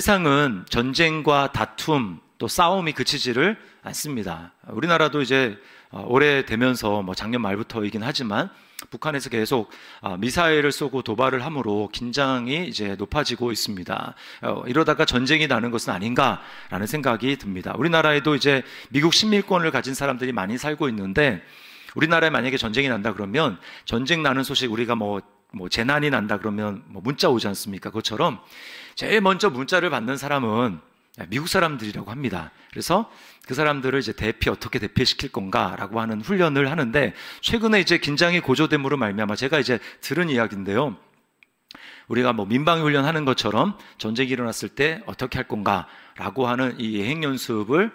세상은 전쟁과 다툼 또 싸움이 그치지를 않습니다. 우리나라도 이제 오래되면서 작년 말부터이긴 하지만 북한에서 계속 미사일을 쏘고 도발을 함으로 긴장이 이제 높아지고 있습니다. 이러다가 전쟁이 나는 것은 아닌가라는 생각이 듭니다. 우리나라에도 이제 미국 식민권을 가진 사람들이 많이 살고 있는데, 우리나라에 만약에 전쟁이 난다 그러면 전쟁 나는 소식, 우리가 재난이 난다 그러면 문자 오지 않습니까? 그것처럼 제일 먼저 문자를 받는 사람은 미국 사람들이라고 합니다. 그래서 그 사람들을 이제 어떻게 대피시킬 건가라고 하는 훈련을 하는데, 최근에 이제 긴장이 고조됨으로 말미암아 제가 이제 들은 이야기인데요. 우리가 민방위 훈련하는 것처럼 전쟁이 일어났을 때 어떻게 할 건가라고 하는 이 예행 연습을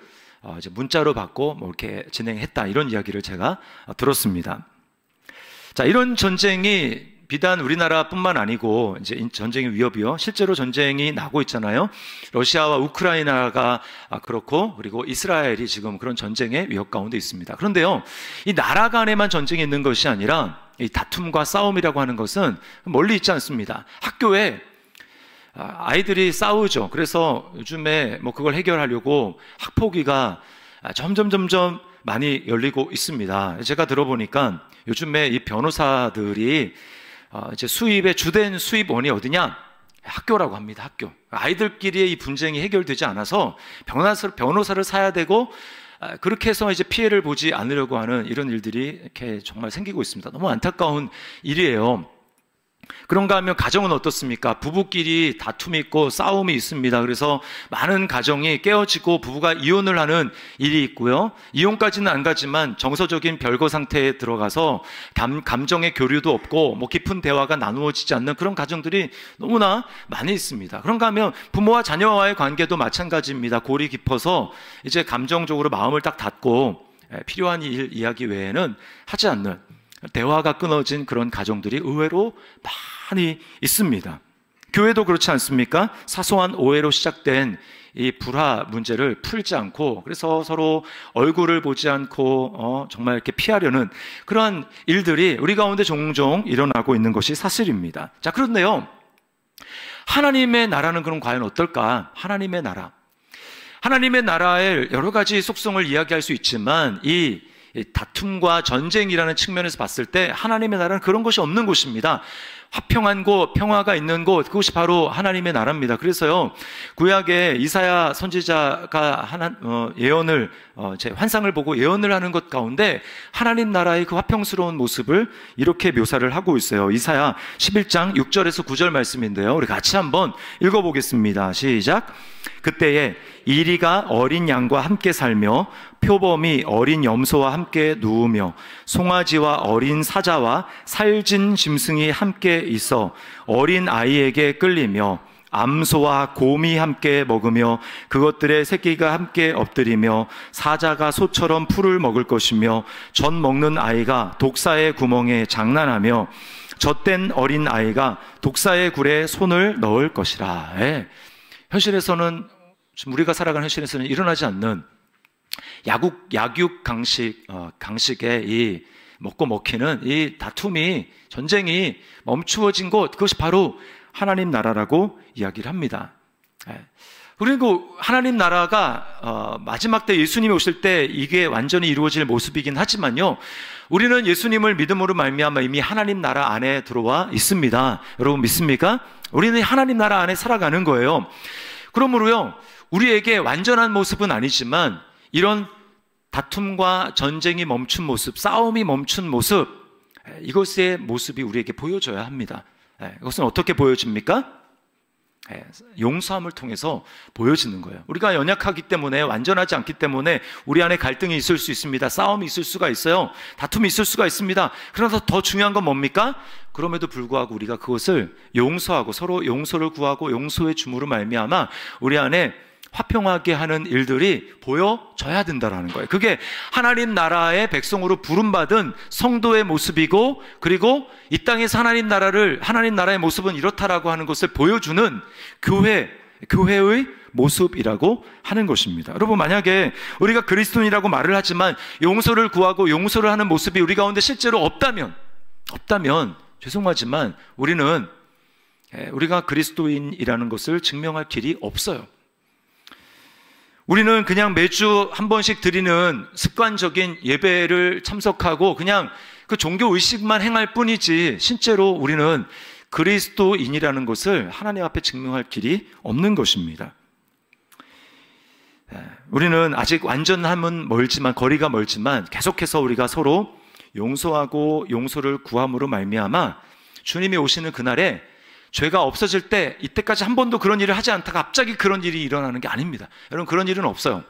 이제 문자로 받고 이렇게 진행했다, 이런 이야기를 제가 들었습니다. 자, 이런 전쟁이 비단 우리나라뿐만 아니고 이제 전쟁의 위협이요, 실제로 전쟁이 나고 있잖아요. 러시아와 우크라이나가 그렇고, 그리고 이스라엘이 지금 그런 전쟁의 위협 가운데 있습니다. 그런데요, 이 나라 간에만 전쟁이 있는 것이 아니라 이 다툼과 싸움이라고 하는 것은 멀리 있지 않습니다. 학교에 아이들이 싸우죠. 그래서 요즘에 그걸 해결하려고 학폭위가 점점 많이 열리고 있습니다. 제가 들어보니까 요즘에 이 변호사들이 이제 수입의 주된 수입원이 어디냐? 학교라고 합니다. 학교. 아이들끼리의 이 분쟁이 해결되지 않아서 변호사를 사야 되고, 그렇게 해서 이제 피해를 보지 않으려고 하는 이런 일들이 이렇게 정말 생기고 있습니다. 너무 안타까운 일이에요. 그런가 하면 가정은 어떻습니까? 부부끼리 다툼이 있고 싸움이 있습니다. 그래서 많은 가정이 깨어지고 부부가 이혼을 하는 일이 있고요. 이혼까지는 안 가지만 정서적인 별거 상태에 들어가서 감정의 교류도 없고 깊은 대화가 나누어지지 않는 그런 가정들이 너무나 많이 있습니다. 그런가 하면 부모와 자녀와의 관계도 마찬가지입니다. 골이 깊어서 이제 감정적으로 마음을 딱 닫고 필요한 이야기 외에는 하지 않는, 대화가 끊어진 그런 가정들이 의외로 많이 있습니다. 교회도 그렇지 않습니까? 사소한 오해로 시작된 이 불화 문제를 풀지 않고, 그래서 서로 얼굴을 보지 않고 정말 이렇게 피하려는 그러한 일들이 우리 가운데 종종 일어나고 있는 것이 사실입니다. 자, 그런데요, 하나님의 나라는 그럼 과연 어떨까? 하나님의 나라의 여러 가지 속성을 이야기할 수 있지만, 이 다툼과 전쟁이라는 측면에서 봤을 때 하나님의 나라는 그런 것이 없는 곳입니다. 화평한 곳, 평화가 있는 곳, 그것이 바로 하나님의 나라입니다. 그래서요, 구약에 이사야 선지자가 예언을, 제 환상을 보고 예언을 하는 것 가운데 하나님 나라의 그 화평스러운 모습을 이렇게 묘사를 하고 있어요. 이사야 11장 6절에서 9절 말씀인데요, 우리 같이 한번 읽어보겠습니다. 시작. 그때에 이리가 어린 양과 함께 살며 표범이 어린 염소와 함께 누우며 송아지와 어린 사자와 살진 짐승이 함께 있어 어린 아이에게 끌리며 암소와 곰이 함께 먹으며 그것들의 새끼가 함께 엎드리며 사자가 소처럼 풀을 먹을 것이며 젖 먹는 아이가 독사의 구멍에 장난하며 젖된 어린 아이가 독사의 굴에 손을 넣을 것이라. 현실에서는, 지금 우리가 살아가는 현실에서는 일어나지 않는 약육 강식의 이 먹고 먹히는 이 다툼이, 전쟁이 멈추어진 곳, 그것이 바로 하나님 나라라고 이야기를 합니다. 그리고 하나님 나라가 마지막 때 예수님이 오실 때 이게 완전히 이루어질 모습이긴 하지만요, 우리는 예수님을 믿음으로 말미암아 이미 하나님 나라 안에 들어와 있습니다. 여러분 믿습니까? 우리는 하나님 나라 안에 살아가는 거예요. 그러므로요, 우리에게 완전한 모습은 아니지만 이런 다툼과 전쟁이 멈춘 모습, 싸움이 멈춘 모습, 이것의 모습이 우리에게 보여져야 합니다. 이것은 어떻게 보여집니까? 용서함을 통해서 보여지는 거예요. 우리가 연약하기 때문에, 완전하지 않기 때문에 우리 안에 갈등이 있을 수 있습니다. 싸움이 있을 수가 있어요. 다툼이 있을 수가 있습니다. 그래서 더 중요한 건 뭡니까? 그럼에도 불구하고 우리가 그것을 용서하고 서로 용서를 구하고 용서의 주무로 말미암아 우리 안에 화평하게 하는 일들이 보여져야 된다는 거예요. 그게 하나님 나라의 백성으로 부름받은 성도의 모습이고, 그리고 이 땅에서 하나님 나라의 모습은 이렇다라고 하는 것을 보여주는 교회의 모습이라고 하는 것입니다. 여러분, 만약에 우리가 그리스도인이라고 말을 하지만 용서를 구하고 용서를 하는 모습이 우리 가운데 실제로 없다면 죄송하지만 우리는 우리가 그리스도인이라는 것을 증명할 길이 없어요. 우리는 그냥 매주 한 번씩 드리는 습관적인 예배를 참석하고 그냥 그 종교 의식만 행할 뿐이지 실제로 우리는 그리스도인이라는 것을 하나님 앞에 증명할 길이 없는 것입니다. 우리는 아직 완전함은 멀지만, 거리가 멀지만 계속해서 우리가 서로 용서하고 용서를 구함으로 말미암아 주님이 오시는 그날에 죄가 없어질 때, 이때까지 한 번도 그런 일을 하지 않다가 갑자기 그런 일이 일어나는 게 아닙니다. 여러분, 그런 일은 없어요.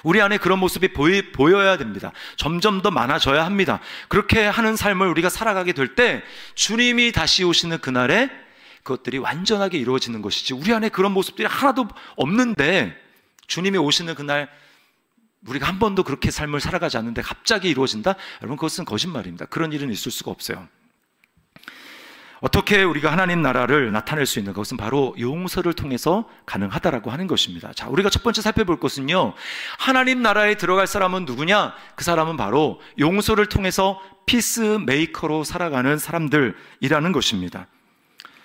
우리 안에 그런 모습이 보여야 됩니다. 점점 더 많아져야 합니다. 그렇게 하는 삶을 우리가 살아가게 될 때 주님이 다시 오시는 그날에 그것들이 완전하게 이루어지는 것이지, 우리 안에 그런 모습들이 하나도 없는데 주님이 오시는 그날 우리가 한 번도 그렇게 삶을 살아가지 않는데 갑자기 이루어진다? 여러분, 그것은 거짓말입니다. 그런 일은 있을 수가 없어요. 어떻게 우리가 하나님 나라를 나타낼 수 있는 것은 바로 용서를 통해서 가능하다라고 하는 것입니다. 자, 우리가 첫 번째 살펴볼 것은요, 하나님 나라에 들어갈 사람은 누구냐? 그 사람은 바로 용서를 통해서 피스메이커로 살아가는 사람들이라는 것입니다.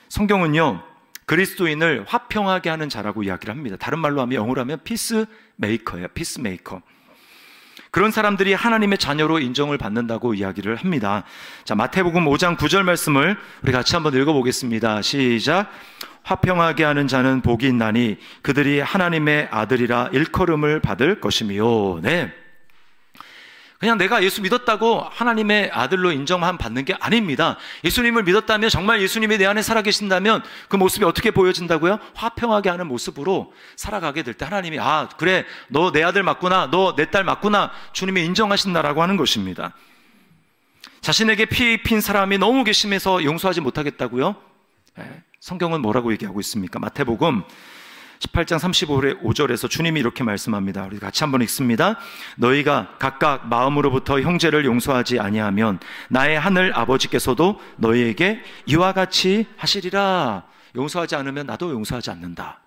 성경은요, 그리스도인을 화평하게 하는 자라고 이야기를 합니다. 다른 말로 하면, 영어로 하면 피스메이커예요. 피스메이커. 그런 사람들이 하나님의 자녀로 인정을 받는다고 이야기를 합니다. 자, 마태복음 5장 9절 말씀을 우리 같이 한번 읽어보겠습니다. 시작. 화평하게 하는 자는 복이 있나니 그들이 하나님의 아들이라 일컬음을 받을 것이며. 네. 그냥 내가 예수 믿었다고 하나님의 아들로 인정만 받는 게 아닙니다. 예수님을 믿었다면, 정말 예수님이 내 안에 살아계신다면 그 모습이 어떻게 보여진다고요? 화평하게 하는 모습으로 살아가게 될 때 하나님이, 아, 그래, 너 내 아들 맞구나, 너 내 딸 맞구나, 주님이 인정하신다라고 하는 것입니다. 자신에게 피 입힌 사람이 너무 괘씸해서 용서하지 못하겠다고요? 성경은 뭐라고 얘기하고 있습니까? 마태복음 18장 35절에서 주님이 이렇게 말씀합니다. 우리 같이 한번 읽습니다. 너희가 각각 마음으로부터 형제를 용서하지 아니하면 나의 하늘 아버지께서도 너희에게 이와 같이 하시리라. 용서하지 않으면 나도 용서하지 않는다.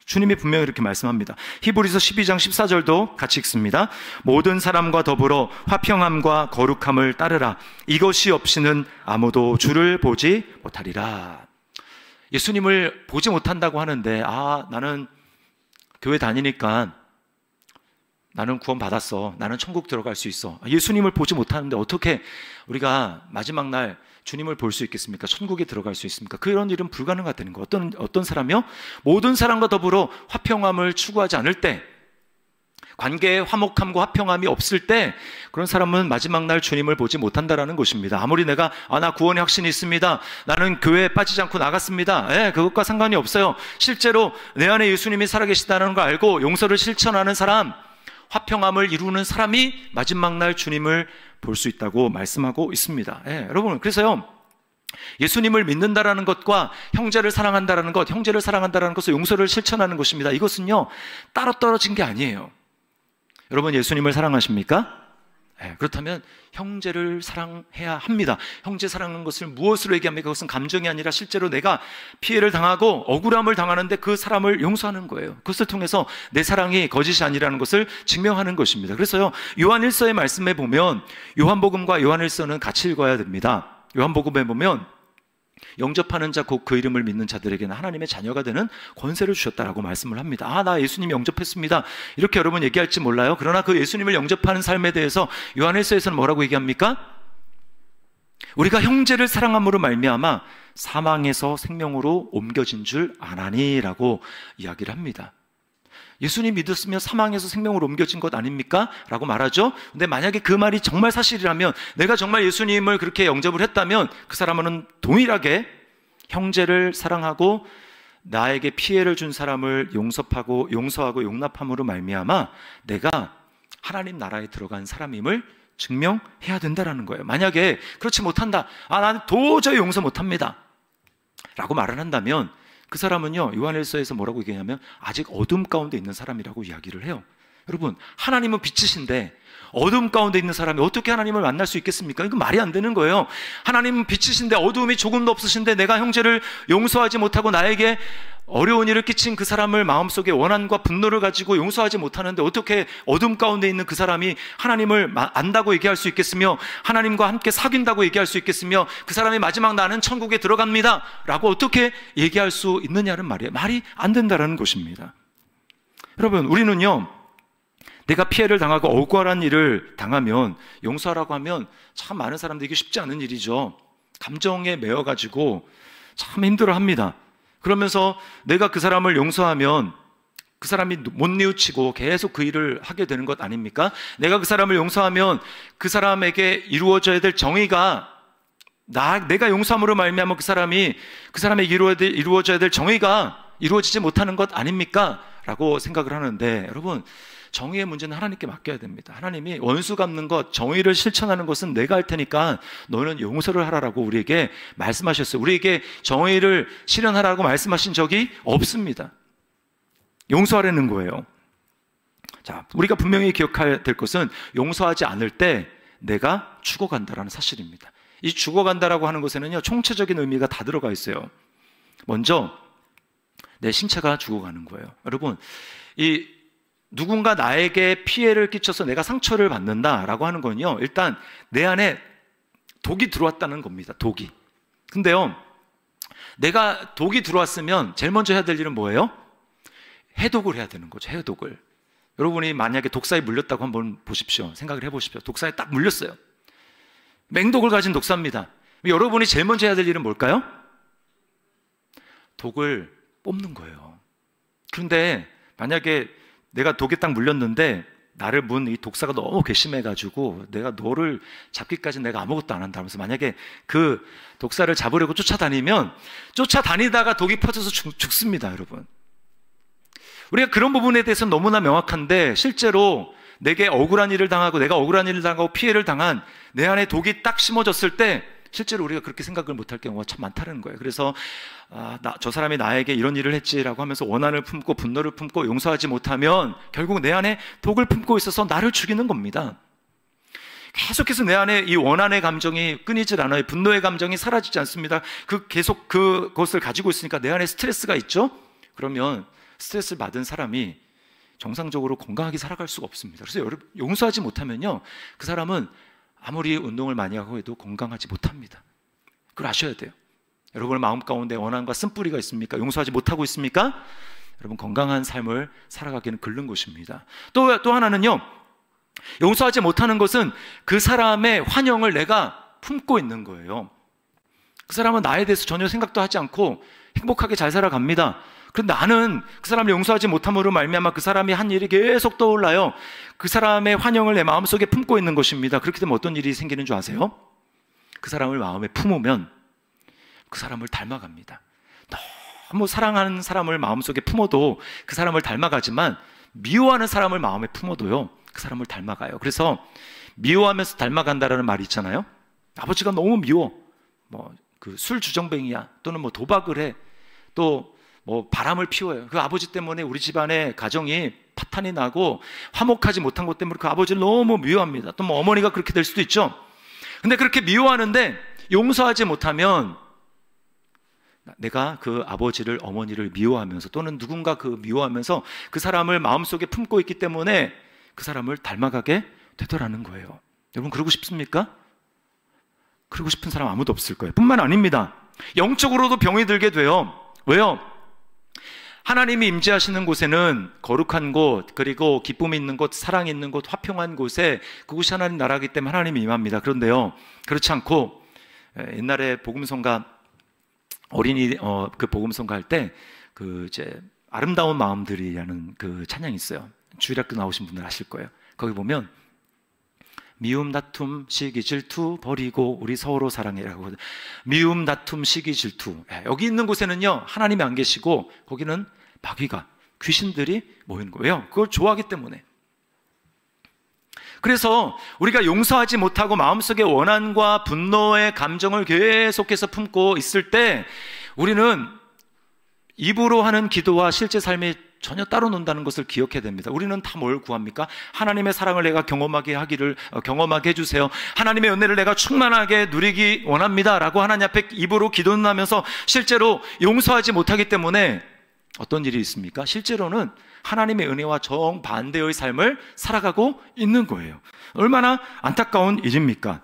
주님이 분명히 이렇게 말씀합니다. 히브리서 12장 14절도 같이 읽습니다. 모든 사람과 더불어 화평함과 거룩함을 따르라. 이것이 없이는 아무도 주를 보지 못하리라. 예수님을 보지 못한다고 하는데, 아, 나는 교회 다니니까 나는 구원 받았어, 나는 천국 들어갈 수 있어. 예수님을 보지 못하는데 어떻게 우리가 마지막 날 주님을 볼 수 있겠습니까? 천국에 들어갈 수 있습니까? 그런 일은 불가능하다는 거. 어떤 사람이요? 모든 사람과 더불어 화평함을 추구하지 않을 때, 관계에 화목함과 화평함이 없을 때 그런 사람은 마지막 날 주님을 보지 못한다라는 것입니다. 아무리 내가 나 구원의 확신이 있습니다, 나는 교회에 빠지지 않고 나갔습니다, 그것과 상관이 없어요. 실제로 내 안에 예수님이 살아계시다는 걸 알고 용서를 실천하는 사람, 화평함을 이루는 사람이 마지막 날 주님을 볼 수 있다고 말씀하고 있습니다. 여러분, 그래서요, 예수님을 믿는다라는 것과 형제를 사랑한다라는 것, 형제를 사랑한다라는 것은 용서를 실천하는 것입니다. 이것은요, 따로 떨어진 게 아니에요. 여러분, 예수님을 사랑하십니까? 그렇다면 형제를 사랑해야 합니다. 형제 사랑하는 것을 무엇으로 얘기합니까? 그것은 감정이 아니라 실제로 내가 피해를 당하고 억울함을 당하는데 그 사람을 용서하는 거예요. 그것을 통해서 내 사랑이 거짓이 아니라는 것을 증명하는 것입니다. 그래서요, 요한일서의 말씀에 보면, 요한복음과 요한일서는 같이 읽어야 됩니다. 요한복음에 보면 영접하는 자, 곧 그 이름을 믿는 자들에게는 하나님의 자녀가 되는 권세를 주셨다라고 말씀을 합니다. 아, 나 예수님 영접했습니다, 이렇게 여러분 얘기할지 몰라요. 그러나 그 예수님을 영접하는 삶에 대해서 요한일서에서는 뭐라고 얘기합니까? 우리가 형제를 사랑함으로 말미암아 사망에서 생명으로 옮겨진 줄 아나니라고 이야기를 합니다. 예수님 믿었으면 사망에서 생명으로 옮겨진 것 아닙니까? 라고 말하죠. 근데 만약에 그 말이 정말 사실이라면, 내가 정말 예수님을 그렇게 영접을 했다면 그 사람은 동일하게 형제를 사랑하고 나에게 피해를 준 사람을 용서하고 용납함으로 말미암아 내가 하나님 나라에 들어간 사람임을 증명해야 된다라는 거예요. 만약에 그렇지 못한다, 나는 도저히 용서 못합니다 라고 말을 한다면 그 사람은요, 요한일서에서 뭐라고 얘기하냐면 아직 어둠 가운데 있는 사람이라고 이야기를 해요. 여러분, 하나님은 빛이신데 어둠 가운데 있는 사람이 어떻게 하나님을 만날 수 있겠습니까? 이건 말이 안 되는 거예요. 하나님은 빛이신데 어두움이 조금도 없으신데 내가 형제를 용서하지 못하고 나에게 어려운 일을 끼친 그 사람을 마음속에 원한과 분노를 가지고 용서하지 못하는데 어떻게 어둠 가운데 있는 그 사람이 하나님을 안다고 얘기할 수 있겠으며 하나님과 함께 사귄다고 얘기할 수 있겠으며 그 사람이 마지막 나는 천국에 들어갑니다 라고 어떻게 얘기할 수 있느냐는 말이에요. 말이 안 된다는 것입니다. 여러분, 우리는요, 내가 피해를 당하고 억울한 일을 당하면 용서하라고 하면 참 많은 사람들이 이게 쉽지 않은 일이죠. 감정에 매여가지고 참 힘들어합니다. 그러면서 내가 그 사람을 용서하면 그 사람이 못 뉘우치고 계속 그 일을 하게 되는 것 아닙니까? 내가 그 사람을 용서하면 그 사람에게 이루어져야 될 정의가 내가 용서함으로 말미암아 그 사람에게 이루어져야 될 정의가 이루어지지 못하는 것 아닙니까? 라고 생각을 하는데, 여러분, 정의의 문제는 하나님께 맡겨야 됩니다. 하나님이 원수 갚는 것, 정의를 실천하는 것은 내가 할 테니까 너는 용서를 하라라고 우리에게 말씀하셨어요. 우리에게 정의를 실현하라고 말씀하신 적이 없습니다. 용서하라는 거예요. 자, 우리가 분명히 기억해야 될 것은 용서하지 않을 때 내가 죽어간다라는 사실입니다. 이 죽어간다라고 하는 것에는요, 총체적인 의미가 다 들어가 있어요. 먼저 내 신체가 죽어가는 거예요. 여러분, 누군가 나에게 피해를 끼쳐서 내가 상처를 받는다라고 하는 건요, 일단 내 안에 독이 들어왔다는 겁니다. 독이. 근데요, 내가 독이 들어왔으면 제일 먼저 해야 될 일은 뭐예요? 해독을 해야 되는 거죠. 해독을. 여러분이 만약에 독사에 물렸다고 한번 보십시오. 생각을 해보십시오. 독사에 딱 물렸어요. 맹독을 가진 독사입니다. 여러분이 제일 먼저 해야 될 일은 뭘까요? 독을 뽑는 거예요. 그런데 만약에 내가 독에 딱 물렸는데 나를 문 이 독사가 너무 괘씸해가지고 내가 너를 잡기까지 내가 아무것도 안 한다면서 만약에 그 독사를 잡으려고 쫓아다니다가 독이 퍼져서 죽습니다, 여러분. 우리가 그런 부분에 대해서는 너무나 명확한데 실제로 내게 억울한 일을 당하고 내가 억울한 일을 당하고 피해를 당한 내 안에 독이 딱 심어졌을 때 실제로 우리가 그렇게 생각을 못할 경우가 참 많다는 거예요. 그래서 저 사람이 나에게 이런 일을 했지라고 하면서 원한을 품고 분노를 품고 용서하지 못하면 결국 내 안에 독을 품고 있어서 나를 죽이는 겁니다. 계속해서 내 안에 이 원한의 감정이 끊이질 않아요. 분노의 감정이 사라지지 않습니다. 계속 그것을 가지고 있으니까 내 안에 스트레스가 있죠? 그러면 스트레스를 받은 사람이 정상적으로 건강하게 살아갈 수가 없습니다. 그래서 여러분, 용서하지 못하면요, 그 사람은 아무리 운동을 많이 하고 해도 건강하지 못합니다. 그걸 아셔야 돼요. 여러분의 마음 가운데 원한과 쓴뿌리가 있습니까? 용서하지 못하고 있습니까? 여러분, 건강한 삶을 살아가기는 글른 것입니다. 또 하나는요, 용서하지 못하는 것은 그 사람의 환영을 내가 품고 있는 거예요. 그 사람은 나에 대해서 전혀 생각도 하지 않고 행복하게 잘 살아갑니다. 그런데 나는 그 사람을 용서하지 못함으로 말미암아 그 사람이 한 일이 계속 떠올라요. 그 사람의 환영을 내 마음속에 품고 있는 것입니다. 그렇게 되면 어떤 일이 생기는 줄 아세요? 그 사람을 마음에 품으면 그 사람을 닮아갑니다. 너무 사랑하는 사람을 마음속에 품어도 그 사람을 닮아가지만 미워하는 사람을 마음에 품어도요, 그 사람을 닮아가요. 그래서 미워하면서 닮아간다라는 말이 있잖아요. 아버지가 너무 미워. 그 술 주정뱅이야. 또는 도박을 해. 또 바람을 피워요. 그 아버지 때문에 우리 집안의 가정이 파탄이 나고 화목하지 못한 것 때문에 그 아버지를 너무 미워합니다. 또 어머니가 그렇게 될 수도 있죠. 근데 그렇게 미워하는데 용서하지 못하면 내가 그 아버지를, 어머니를 미워하면서 또는 누군가 미워하면서 그 사람을 마음속에 품고 있기 때문에 그 사람을 닮아가게 되더라는 거예요. 여러분, 그러고 싶습니까? 그러고 싶은 사람 아무도 없을 거예요. 뿐만 아닙니다. 영적으로도 병이 들게 돼요. 왜요? 하나님이 임재하시는 곳에는 거룩한 곳, 그리고 기쁨이 있는 곳, 사랑이 있는 곳, 화평한 곳에 그곳이 하나님 나라이기 때문에 하나님이 임합니다. 그런데요, 그렇지 않고 옛날에 복음성가 어린이 그 복음성가 할 때 이제 아름다운 마음들이라는 그 찬양이 있어요. 주일학교 나오신 분들 아실 거예요. 거기 보면 미움, 다툼, 시기, 질투 버리고 우리 서로 사랑해라고 하거든요. 미움, 다툼, 시기, 질투. 여기 있는 곳에는요, 하나님이 안 계시고 거기는 마귀가, 귀신들이 모이는 거예요. 그걸 좋아하기 때문에. 그래서 우리가 용서하지 못하고 마음속에 원한과 분노의 감정을 계속해서 품고 있을 때 우리는 입으로 하는 기도와 실제 삶이 전혀 따로 논다는 것을 기억해야 됩니다. 우리는 다 뭘 구합니까? 하나님의 사랑을 내가 경험하게 해주세요. 하나님의 은혜를 내가 충만하게 누리기 원합니다 라고 하나님 앞에 입으로 기도는 하면서 실제로 용서하지 못하기 때문에 어떤 일이 있습니까? 실제로는 하나님의 은혜와 정반대의 삶을 살아가고 있는 거예요. 얼마나 안타까운 일입니까?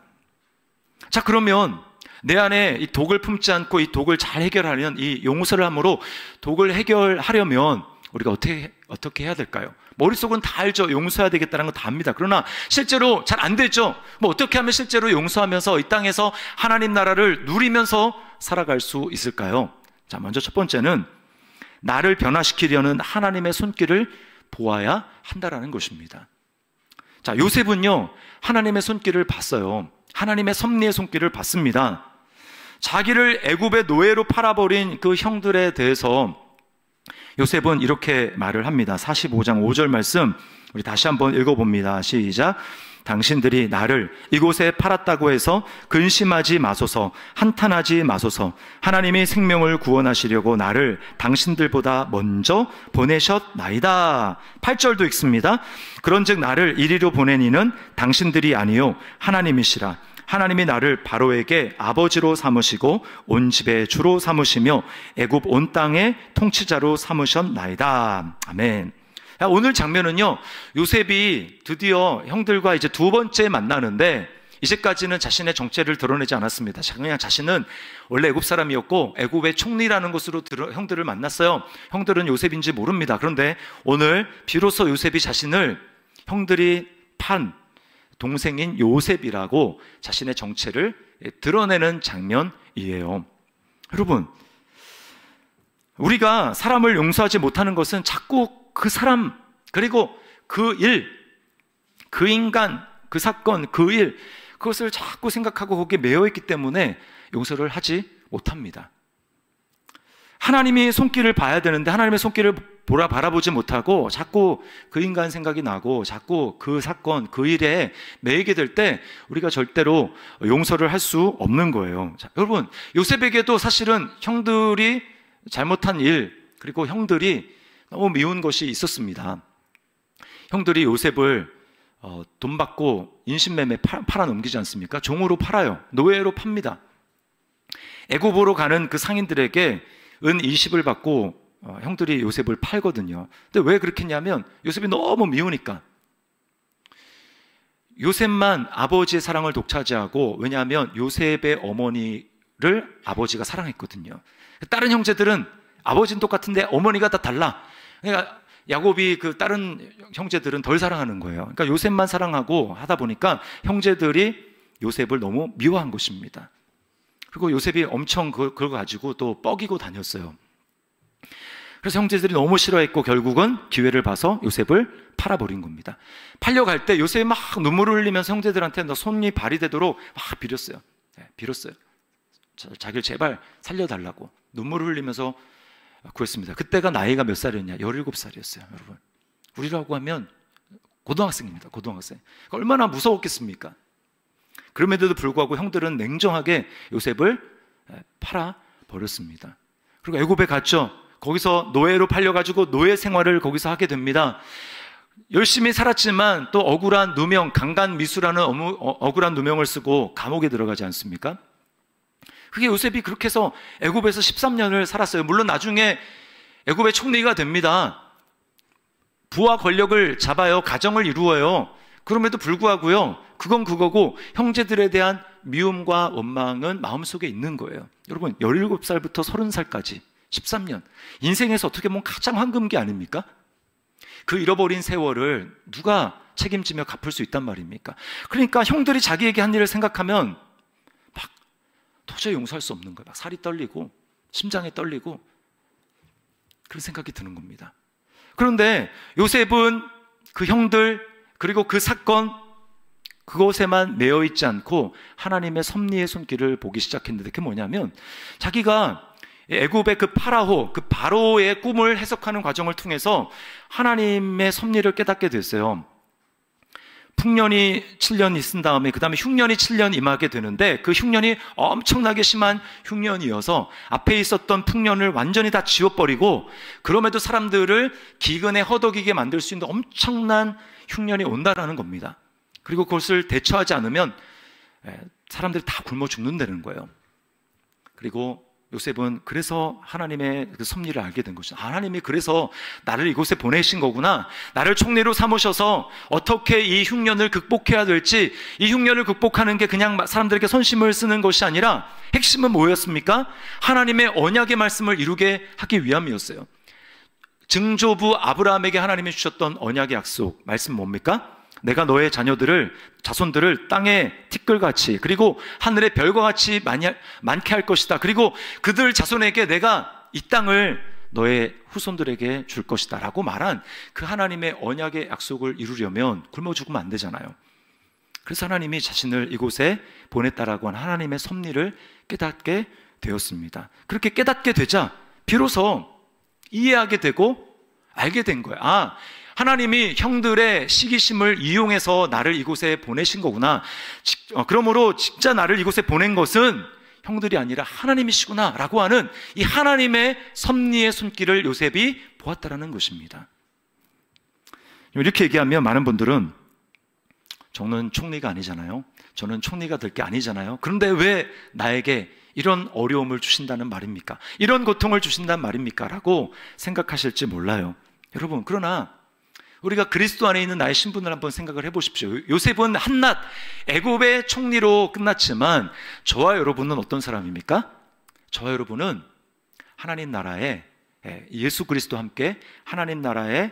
자, 그러면 내 안에 이 독을 품지 않고 이 독을 잘 해결하려면, 이 용서를 함으로 독을 해결하려면 우리가 어떻게 해야 될까요? 머릿속은 다 알죠. 용서해야 되겠다는 건 다 압니다. 그러나 실제로 잘 안 되죠. 뭐 어떻게 하면 실제로 용서하면서 이 땅에서 하나님 나라를 누리면서 살아갈 수 있을까요? 자, 먼저 첫 번째는 나를 변화시키려는 하나님의 손길을 보아야 한다라는 것입니다. 자, 요셉은요, 하나님의 손길을 봤어요. 하나님의 섭리의 손길을 봤습니다. 자기를 애굽의 노예로 팔아버린 그 형들에 대해서 요셉은 이렇게 말을 합니다. 45장 5절 말씀 우리 다시 한번 읽어봅니다. 시작. 당신들이 나를 이곳에 팔았다고 해서 근심하지 마소서, 한탄하지 마소서. 하나님이 생명을 구원하시려고 나를 당신들보다 먼저 보내셨나이다. 8절도 읽습니다. 그런즉 나를 이리로 보낸 이는 당신들이 아니요 하나님이시라. 하나님이 나를 바로에게 아버지로 삼으시고 온 집의 주로 삼으시며 애굽 온 땅의 통치자로 삼으셨나이다. 아멘. 오늘 장면은요, 요셉이 드디어 형들과 이제 두 번째 만나는데 이제까지는 자신의 정체를 드러내지 않았습니다. 그냥 자신은 원래 애굽 사람이었고 애굽의 총리라는 곳으로 형들을 만났어요. 형들은 요셉인지 모릅니다. 그런데 오늘 비로소 요셉이 자신을 형들이 판 동생인 요셉이라고 자신의 정체를 드러내는 장면이에요. 여러분, 우리가 사람을 용서하지 못하는 것은 자꾸 그 사람, 그리고 그 일, 그 인간, 그 사건, 그 일, 그것을 자꾸 생각하고 거기에 매여있기 때문에 용서를 하지 못합니다. 하나님이 손길을 봐야 되는데 하나님의 손길을 바라보지 못하고 자꾸 그 인간 생각이 나고 자꾸 그 사건, 그 일에 매이게 될 때 우리가 절대로 용서를 할 수 없는 거예요. 자, 여러분, 요셉에게도 사실은 형들이 잘못한 일, 그리고 형들이 너무 미운 것이 있었습니다. 형들이 요셉을 돈 받고 인신매매 팔아 넘기지 않습니까? 종으로 팔아요. 노예로 팝니다. 애굽으로 가는 그 상인들에게 은 20을 받고 형들이 요셉을 팔거든요. 근데 왜 그렇게 했냐면 요셉이 너무 미우니까. 요셉만 아버지의 사랑을 독차지하고, 왜냐하면 요셉의 어머니를 아버지가 사랑했거든요. 다른 형제들은 아버지는 똑같은데 어머니가 다 달라. 그러니까 야곱이 그 다른 형제들은 덜 사랑하는 거예요. 그러니까 요셉만 사랑하고 하다 보니까 형제들이 요셉을 너무 미워한 것입니다. 그리고 요셉이 엄청 그걸 가지고 또 뻐기고 다녔어요. 그래서 형제들이 너무 싫어했고 결국은 기회를 봐서 요셉을 팔아버린 겁니다. 팔려갈 때 요셉이 막 눈물을 흘리면서 형제들한테 너 손이 발이 되도록 막 빌었어요. 빌었어요. 자기를 제발 살려달라고 눈물을 흘리면서 구했습니다. 그때가 나이가 몇 살이었냐? 17살이었어요, 여러분. 우리라고 하면 고등학생입니다, 고등학생. 얼마나 무서웠겠습니까? 그럼에도 불구하고 형들은 냉정하게 요셉을 팔아버렸습니다. 그리고 애굽에 갔죠. 거기서 노예로 팔려가지고 노예 생활을 거기서 하게 됩니다. 열심히 살았지만 또 억울한 누명, 강간미수라는 억울한 누명을 쓰고 감옥에 들어가지 않습니까? 그게 요셉이 그렇게 해서 애굽에서 13년을 살았어요. 물론 나중에 애굽의 총리가 됩니다. 부와 권력을 잡아요. 가정을 이루어요. 그럼에도 불구하고요, 그건 그거고 형제들에 대한 미움과 원망은 마음속에 있는 거예요. 여러분, 17살부터 30살까지 13년, 인생에서 어떻게 보면 가장 황금기 아닙니까? 그 잃어버린 세월을 누가 책임지며 갚을 수 있단 말입니까? 그러니까 형들이 자기에게 한 일을 생각하면 막 도저히 용서할 수 없는 거예요. 막 살이 떨리고 심장이 떨리고 그런 생각이 드는 겁니다. 그런데 요셉은 그 형들 그리고 그 사건 그것에만 매여 있지 않고 하나님의 섭리의 손길을 보기 시작했는데, 그게 뭐냐면 자기가 애굽의 그 파라오, 그 바로의 꿈을 해석하는 과정을 통해서 하나님의 섭리를 깨닫게 됐어요. 풍년이 7년 있은 다음에 그 다음에 흉년이 7년 임하게 되는데, 그 흉년이 엄청나게 심한 흉년이어서 앞에 있었던 풍년을 완전히 다 지워버리고, 그럼에도 사람들을 기근에 허덕이게 만들 수 있는 엄청난 흉년이 온다라는 겁니다. 그리고 그것을 대처하지 않으면 사람들이 다 굶어 죽는다는 거예요. 그리고 요셉은 그래서 하나님의 그 섭리를 알게 된 것이죠. 하나님이 그래서 나를 이곳에 보내신 거구나, 나를 총리로 삼으셔서 어떻게 이 흉년을 극복해야 될지, 이 흉년을 극복하는 게 그냥 사람들에게 선심을 쓰는 것이 아니라 핵심은 뭐였습니까? 하나님의 언약의 말씀을 이루게 하기 위함이었어요. 증조부 아브라함에게 하나님이 주셨던 언약의 약속, 말씀 뭡니까? 내가 너의 자손들을 땅의 티끌같이, 그리고 하늘의 별과 같이 많게 할 것이다. 그리고 그들 자손에게 내가 이 땅을 너의 후손들에게 줄 것이다 라고 말한 그 하나님의 언약의 약속을 이루려면 굶어 죽으면 안 되잖아요. 그래서 하나님이 자신을 이곳에 보냈다라고 하는 하나님의 섭리를 깨닫게 되었습니다. 그렇게 깨닫게 되자 비로소 이해하게 되고 알게 된 거예요. 하나님이 형들의 시기심을 이용해서 나를 이곳에 보내신 거구나. 그러므로 진짜 나를 이곳에 보낸 것은 형들이 아니라 하나님이시구나 라고 하는 이 하나님의 섭리의 손길을 요셉이 보았다라는 것입니다. 이렇게 얘기하면 많은 분들은 저는 총리가 아니잖아요, 저는 총리가 될 게 아니잖아요, 그런데 왜 나에게 이런 어려움을 주신다는 말입니까? 이런 고통을 주신다는 말입니까? 라고 생각하실지 몰라요. 여러분, 그러나 우리가 그리스도 안에 있는 나의 신분을 한번 생각을 해보십시오. 요셉은 한낱 애굽의 총리로 끝났지만 저와 여러분은 어떤 사람입니까? 저와 여러분은 하나님 나라의, 예수 그리스도와 함께 하나님 나라의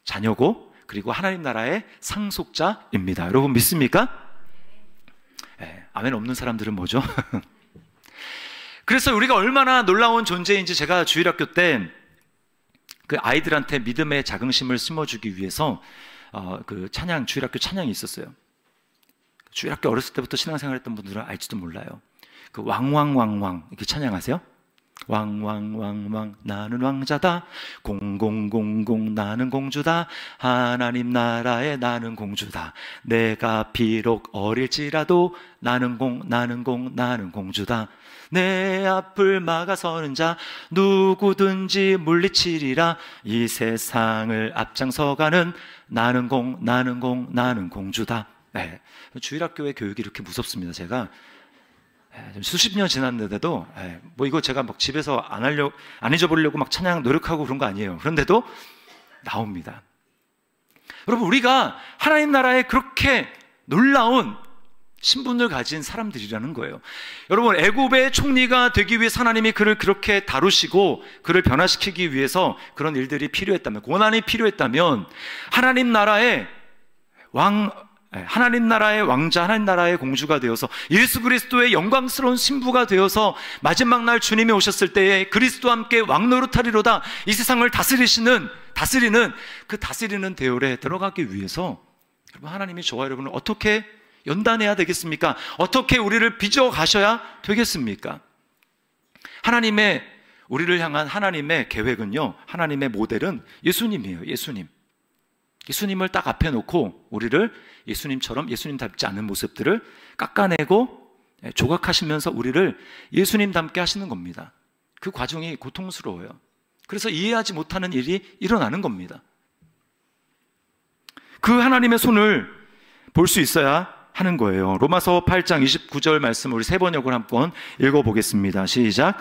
자녀고, 그리고 하나님 나라의 상속자입니다. 여러분 믿습니까? 아멘 없는 사람들은 뭐죠? 그래서 우리가 얼마나 놀라운 존재인지 제가 주일학교 때 그 아이들한테 믿음의 자긍심을 심어주기 위해서 그 찬양, 주일학교 찬양이 있었어요. 주일학교 어렸을 때부터 신앙생활 했던 분들은 알지도 몰라요. 그 왕왕왕왕 이렇게 찬양하세요? 왕왕왕왕 나는 왕자다, 공공공공 나는 공주다, 하나님 나라에 나는 공주다, 내가 비록 어릴지라도 나는 나는 공주다, 내 앞을 막아서는 자 누구든지 물리치리라, 이 세상을 앞장서가는 나는 공주다. 주일학교의 교육이 이렇게 무섭습니다. 제가 수십 년 지났는데도 뭐 이거 제가 막 집에서 안 잊어버리려고 막 찬양 노력하고 그런 거 아니에요. 그런데도 나옵니다. 여러분, 우리가 하나님 나라에 그렇게 놀라운 신분을 가진 사람들이라는 거예요. 여러분, 애굽의 총리가 되기 위해서 하나님이 그를 그렇게 다루시고 그를 변화시키기 위해서 그런 일들이 필요했다면, 고난이 필요했다면, 하나님 나라의 왕자, 하나님 나라의 공주가 되어서 예수 그리스도의 영광스러운 신부가 되어서 마지막 날 주님이 오셨을 때에 그리스도와 함께 왕노릇하리로다, 이 세상을 다스리는 그 다스리는 대열에 들어가기 위해서 여러분, 하나님이 저와 여러분을 어떻게 연단해야 되겠습니까? 어떻게 우리를 빚어 가셔야 되겠습니까? 우리를 향한 하나님의 계획은요, 하나님의 모델은 예수님이에요. 예수님을 딱 앞에 놓고 우리를 예수님처럼 예수님 닮지 않은 모습들을 깎아내고 조각하시면서 우리를 예수님 닮게 하시는 겁니다. 그 과정이 고통스러워요. 그래서 이해하지 못하는 일이 일어나는 겁니다. 그 하나님의 손을 볼 수 있어야 하는 거예요. 로마서 8장 29절 말씀 우리 세 번역을 한번 읽어보겠습니다. 시작.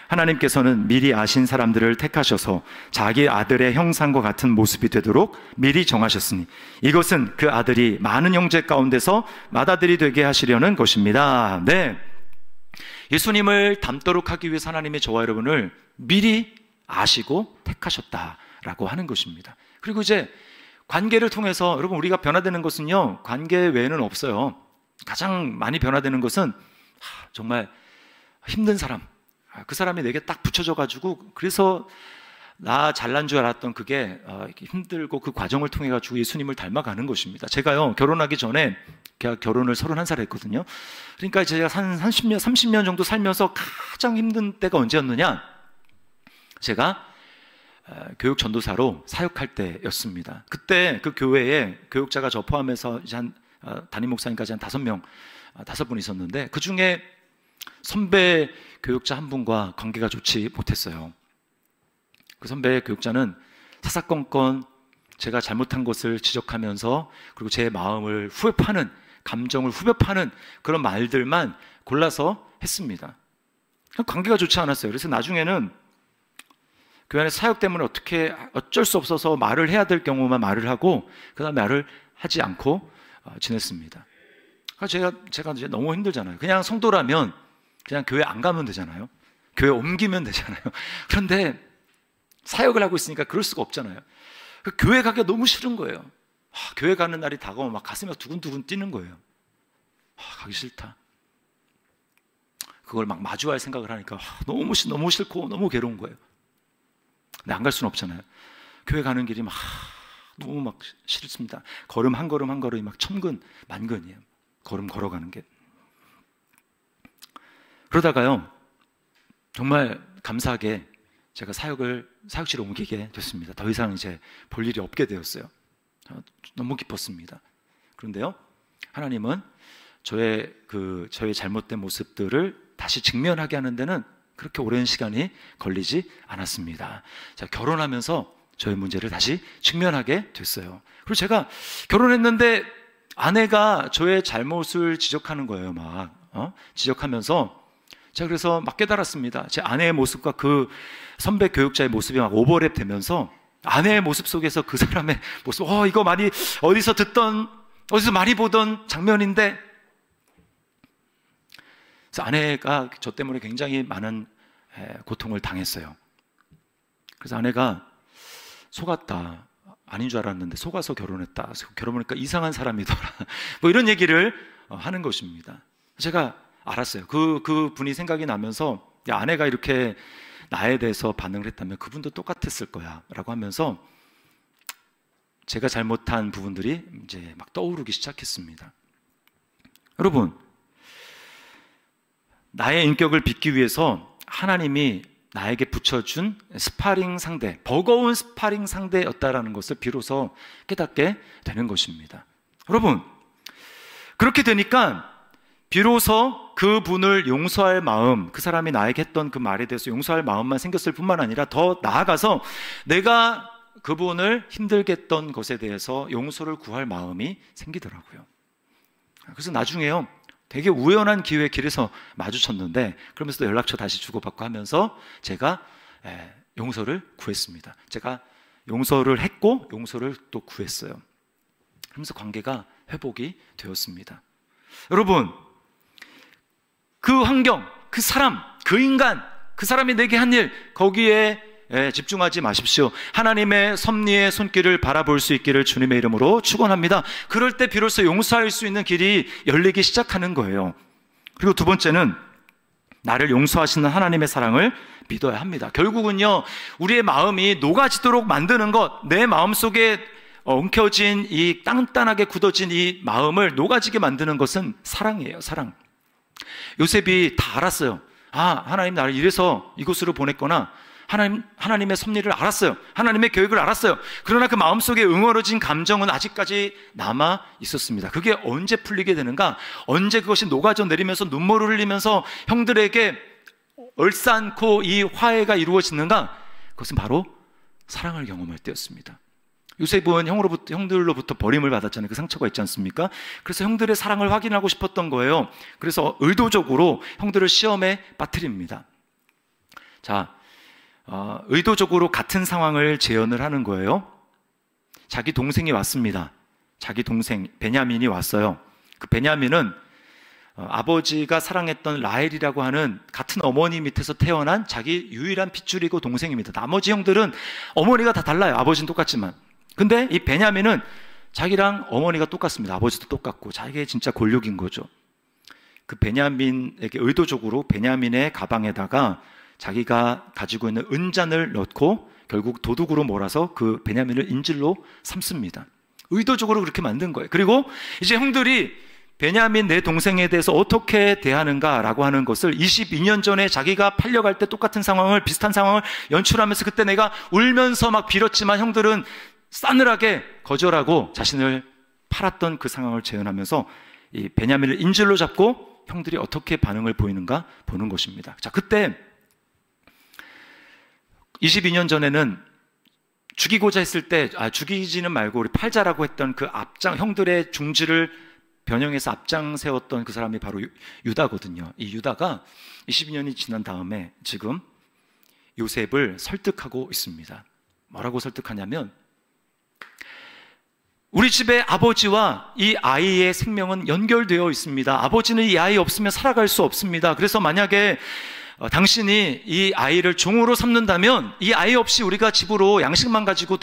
하나님께서는 미리 아신 사람들을 택하셔서 자기 아들의 형상과 같은 모습이 되도록 미리 정하셨으니 이것은 그 아들이 많은 형제 가운데서 맏아들이 되게 하시려는 것입니다. 네, 예수님을 닮도록 하기 위해서 하나님이 저와 여러분을 미리 아시고 택하셨다라고 하는 것입니다. 그리고 이제 관계를 통해서 여러분, 우리가 변화되는 것은요, 관계 외에는 없어요. 가장 많이 변화되는 것은 정말 힘든 사람, 그 사람이 내게 딱 붙여져 가지고, 그래서 나 잘난 줄 알았던 그게 힘들고 그 과정을 통해 가지고 예수님을 닮아가는 것입니다. 제가요, 결혼하기 전에 결혼을 31살에 했거든요. 그러니까 제가 한 30년 정도 살면서 가장 힘든 때가 언제였느냐, 제가 교육 전도사로 사역할 때였습니다. 그때 그 교회에 교육자가 저 포함해서 이제 한 담임 목사님까지 한 5명, 5분 있었는데 그 중에 선배 교육자 한 분과 관계가 좋지 못했어요. 그 선배 교육자는 사사건건 제가 잘못한 것을 지적하면서 그리고 제 마음을 후벼 파는, 감정을 후벼 파는 그런 말들만 골라서 했습니다. 관계가 좋지 않았어요. 그래서 나중에는 교회 안에 사역 때문에 어쩔 수 없어서 말을 해야 될 경우만 말을 하고 그 다음에 말을 하지 않고 지냈습니다. 제가 이제 너무 힘들잖아요. 그냥 성도라면 그냥 교회 안 가면 되잖아요. 교회 옮기면 되잖아요. 그런데 사역을 하고 있으니까 그럴 수가 없잖아요. 교회 가기가 너무 싫은 거예요. 교회 가는 날이 다가오면 막 가슴이 두근두근 뛰는 거예요. 가기 싫다. 그걸 막 마주할 생각을 하니까 너무 싫고 너무 괴로운 거예요. 근데 안 갈 수는 없잖아요. 교회 가는 길이 너무 막 싫습니다. 걸음 한 걸음 한 걸음이 막 천근 만근이에요. 걸음 걸어가는 게. 그러다가요, 정말 감사하게 제가 사역지로 옮기게 됐습니다. 더 이상 이제 볼 일이 없게 되었어요. 너무 기뻤습니다. 그런데요, 하나님은 저의 잘못된 모습들을 다시 직면하게 하는 데는 그렇게 오랜 시간이 걸리지 않았습니다. 자, 결혼하면서 저의 문제를 다시 직면하게 됐어요. 그리고 제가 결혼했는데 아내가 저의 잘못을 지적하는 거예요. 지적하면서 제가 그래서 막 깨달았습니다. 제 아내의 모습과 그 선배 교육자의 모습이 막 오버랩 되면서 아내의 모습 속에서 그 사람의 모습, 이거 많이 어디서 많이 보던 장면인데, 그래서 아내가 저 때문에 굉장히 많은 고통을 당했어요. 그래서 아내가 속았다. 아닌 줄 알았는데 속아서 결혼했다. 결혼하니까 이상한 사람이더라. 뭐 이런 얘기를 하는 것입니다. 제가 알았어요. 그 분이 생각이 나면서, 야, 아내가 이렇게 나에 대해서 반응을 했다면 그분도 똑같았을 거야 라고 하면서 제가 잘못한 부분들이 이제 막 떠오르기 시작했습니다. 여러분, 나의 인격을 빚기 위해서 하나님이 나에게 붙여준 스파링 상대, 버거운 스파링 상대였다라는 것을 비로소 깨닫게 되는 것입니다. 여러분, 그렇게 되니까 비로소 그분을 용서할 마음, 그 사람이 나에게 했던 그 말에 대해서 용서할 마음만 생겼을 뿐만 아니라 더 나아가서 내가 그분을 힘들게 했던 것에 대해서 용서를 구할 마음이 생기더라고요. 그래서 나중에요, 되게 우연한 기회에 길에서 마주쳤는데 그러면서 또 연락처 다시 주고받고 하면서 제가 용서를 구했습니다. 제가 용서를 했고 용서를 또 구했어요. 그러면서 관계가 회복이 되었습니다. 여러분, 그 환경, 그 사람, 그 인간, 그 사람이 내게 한 일, 거기에 집중하지 마십시오. 하나님의 섭리의 손길을 바라볼 수 있기를 주님의 이름으로 축원합니다. 그럴 때 비로소 용서할 수 있는 길이 열리기 시작하는 거예요. 그리고 두 번째는 나를 용서하시는 하나님의 사랑을 믿어야 합니다. 결국은요, 우리의 마음이 녹아지도록 만드는 것, 내 마음속에 엉켜진 이 단단하게 굳어진 이 마음을 녹아지게 만드는 것은 사랑이에요. 사랑. 요셉이 다 알았어요. 하나님 나를 이래서 이곳으로 보냈거나 하나님의 섭리를 알았어요. 하나님의 계획을 알았어요. 그러나 그 마음속에 응어러진 감정은 아직까지 남아 있었습니다. 그게 언제 풀리게 되는가? 언제 그것이 녹아져 내리면서 눈물을 흘리면서 형들에게 얼싸안고 이 화해가 이루어지는가? 그것은 바로 사랑을 경험할 때였습니다. 요셉은 형들로부터 버림을 받았잖아요. 그 상처가 있지 않습니까? 그래서 형들의 사랑을 확인하고 싶었던 거예요. 그래서 의도적으로 형들을 시험에 빠뜨립니다. 자, 의도적으로 같은 상황을 재현을 하는 거예요. 자기 동생이 왔습니다. 자기 동생 베냐민이 왔어요. 그 베냐민은 아버지가 사랑했던 라헬이라고 하는 같은 어머니 밑에서 태어난 자기 유일한 핏줄이고 동생입니다. 나머지 형들은 어머니가 다 달라요. 아버지는 똑같지만. 근데 이 베냐민은 자기랑 어머니가 똑같습니다. 아버지도 똑같고 자기의 진짜 골육인 거죠. 그 베냐민에게 의도적으로 베냐민의 가방에다가 자기가 가지고 있는 은잔을 넣고 결국 도둑으로 몰아서 그 베냐민을 인질로 삼습니다. 의도적으로 그렇게 만든 거예요. 그리고 이제 형들이 베냐민 내 동생에 대해서 어떻게 대하는가라고 하는 것을 22년 전에 자기가 팔려갈 때 똑같은 상황을, 비슷한 상황을 연출하면서 그때 내가 울면서 막 빌었지만 형들은 싸늘하게 거절하고 자신을 팔았던 그 상황을 재현하면서 이 베냐민을 인질로 잡고 형들이 어떻게 반응을 보이는가 보는 것입니다. 자, 그때 22년 전에는 죽이고자 했을 때 죽이지는 말고 우리 팔자라고 했던 그 형들의 중지를 변형해서 앞장 세웠던 그 사람이 바로 유다거든요. 이 유다가 22년이 지난 다음에 지금 요셉을 설득하고 있습니다. 뭐라고 설득하냐면, 우리 집의 아버지와 이 아이의 생명은 연결되어 있습니다. 아버지는 이 아이 없으면 살아갈 수 없습니다. 그래서 만약에 당신이 이 아이를 종으로 삼는다면, 이 아이 없이 우리가 집으로 양식만 가지고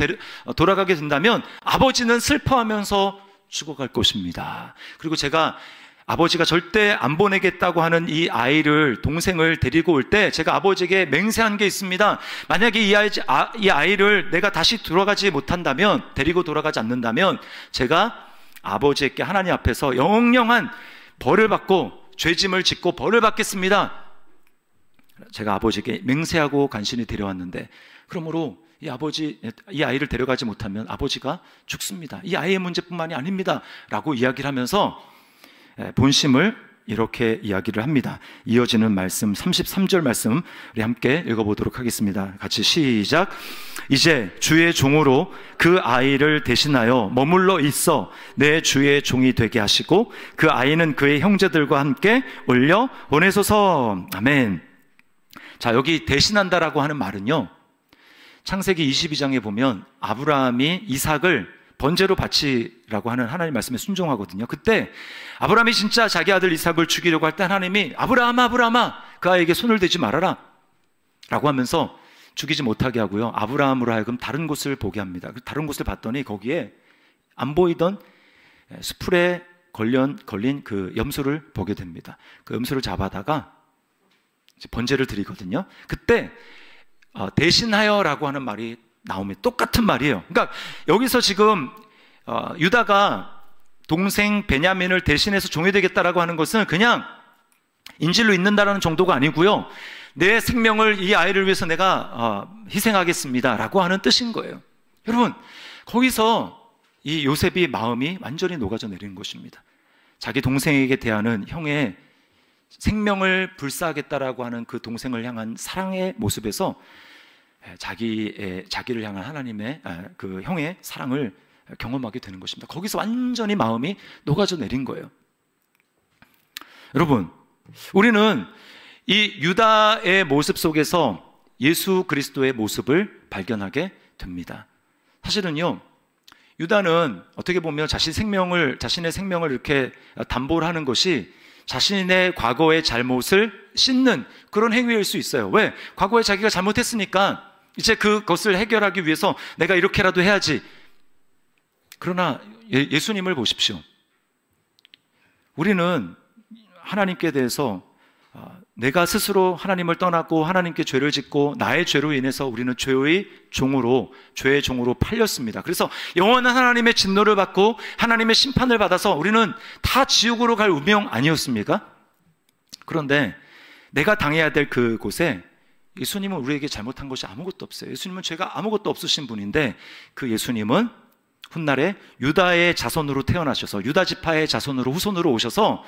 돌아가게 된다면 아버지는 슬퍼하면서 죽어갈 것입니다. 그리고 제가 아버지가 절대 안 보내겠다고 하는 이 아이를, 동생을 데리고 올 때 제가 아버지에게 맹세한 게 있습니다. 만약에 이 아이를 내가 다시 돌아가지 못한다면, 데리고 돌아가지 않는다면 제가 아버지께 하나님 앞에서 영영한 벌을 받고 죄짐을 짓고 벌을 받겠습니다. 제가 아버지에게 맹세하고 간신히 데려왔는데, 그러므로 이 아이를 데려가지 못하면 아버지가 죽습니다. 이 아이의 문제뿐만이 아닙니다. 라고 이야기를 하면서 본심을 이렇게 이야기를 합니다. 이어지는 말씀, 33절 말씀 우리 함께 읽어보도록 하겠습니다. 같이 시작. 이제 주의 종으로 그 아이를 대신하여 머물러 있어 내 주의 종이 되게 하시고 그 아이는 그의 형제들과 함께 올려 보내소서. 아멘. 자, 여기 대신한다라고 하는 말은요, 창세기 22장에 보면 아브라함이 이삭을 번제로 바치라고 하는 하나님 말씀에 순종하거든요. 그때 아브라함이 진짜 자기 아들 이삭을 죽이려고 할 때 하나님이 아브라함아 그 아이에게 손을 대지 말아라 라고 하면서 죽이지 못하게 하고요, 아브라함으로 하여금 다른 곳을 보게 합니다. 다른 곳을 봤더니 거기에 안 보이던 수풀에 걸린 그 염소를 보게 됩니다. 그 염소를 잡아다가 번제를 드리거든요. 그때 대신하여라고 하는 말이 나오면 똑같은 말이에요. 그러니까 여기서 지금 유다가 동생 베냐민을 대신해서 종이 되겠다라고 하는 것은 그냥 인질로 있는다라는 정도가 아니고요, 내 생명을 이 아이를 위해서 내가 희생하겠습니다 라고 하는 뜻인 거예요. 여러분, 거기서 이 요셉이 마음이 완전히 녹아져 내리는 것입니다. 자기 동생에게 대하는 형의 생명을 불사하겠다라고 하는 그 동생을 향한 사랑의 모습에서 자기를 향한 하나님의 그 형의 사랑을 경험하게 되는 것입니다. 거기서 완전히 마음이 녹아져 내린 거예요. 여러분, 우리는 이 유다의 모습 속에서 예수 그리스도의 모습을 발견하게 됩니다. 사실은요, 유다는 어떻게 보면 자신의 생명을 이렇게 담보를 하는 것이 자신의 과거의 잘못을 씻는 그런 행위일 수 있어요. 왜? 과거에 자기가 잘못했으니까 이제 그것을 해결하기 위해서 내가 이렇게라도 해야지. 그러나 예수님을 보십시오. 우리는 하나님께 대해서 내가 스스로 하나님을 떠났고 하나님께 죄를 짓고 나의 죄로 인해서 우리는 죄의 종으로 팔렸습니다. 그래서 영원한 하나님의 진노를 받고 하나님의 심판을 받아서 우리는 다 지옥으로 갈 운명 아니었습니까? 그런데 내가 당해야 될 그곳에 예수님은 우리에게 잘못한 것이 아무것도 없어요. 예수님은 죄가 아무것도 없으신 분인데, 그 예수님은 훗날에 유다의 자손으로 태어나셔서 유다 지파의 자손으로 후손으로 오셔서,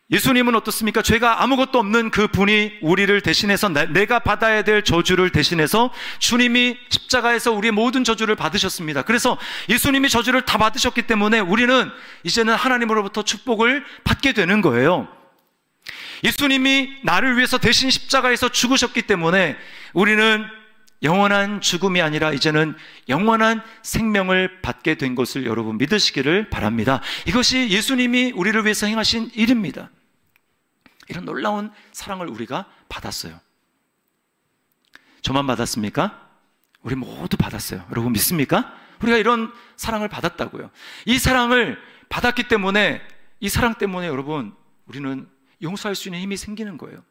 예수님은 어떻습니까? 죄가 아무것도 없는 그 분이 우리를 대신해서 내가 받아야 될 저주를 대신해서 주님이 십자가에서 우리의 모든 저주를 받으셨습니다. 그래서 예수님이 저주를 다 받으셨기 때문에 우리는 이제는 하나님으로부터 축복을 받게 되는 거예요. 예수님이 나를 위해서 대신 십자가에서 죽으셨기 때문에 우리는 영원한 죽음이 아니라 이제는 영원한 생명을 받게 된 것을 여러분 믿으시기를 바랍니다. 이것이 예수님이 우리를 위해서 행하신 일입니다. 이런 놀라운 사랑을 우리가 받았어요. 저만 받았습니까? 우리 모두 받았어요. 여러분 믿습니까? 우리가 이런 사랑을 받았다고요. 이 사랑을 받았기 때문에, 이 사랑 때문에 여러분 우리는 용서할 수 있는 힘이 생기는 거예요.